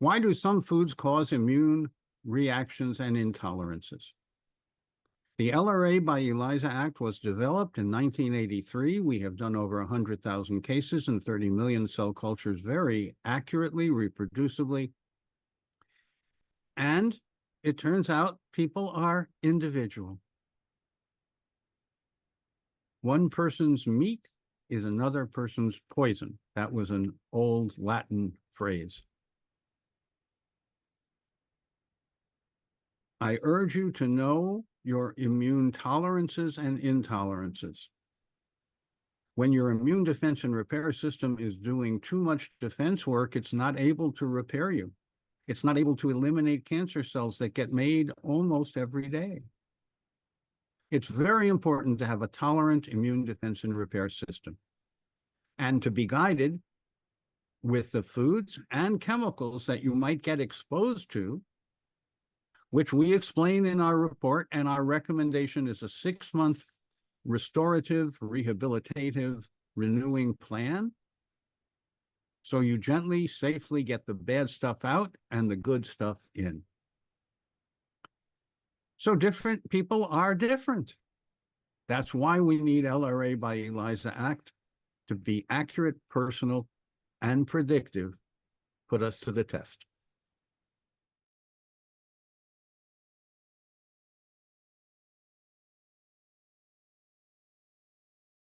Why do some foods cause immune reactions and intolerances? The LRA by ELISA Act was developed in 1983. We have done over 100,000 cases and 30 million cell cultures very accurately, reproducibly. And it turns out people are individual. One person's meat is another person's poison. That was an old Latin phrase. I urge you to know your immune tolerances and intolerances. When your immune defense and repair system is doing too much defense work, it's not able to repair you. It's not able to eliminate cancer cells that get made almost every day. It's very important to have a tolerant immune defense and repair system and to be guided with the foods and chemicals that you might get exposed to, which we explain in our report, and our recommendation is a 6-month restorative, rehabilitative, renewing plan. So you gently, safely get the bad stuff out and the good stuff in. So different people are different. That's why we need LRA by ELISA Act to be accurate, personal, and predictive. Put us to the test.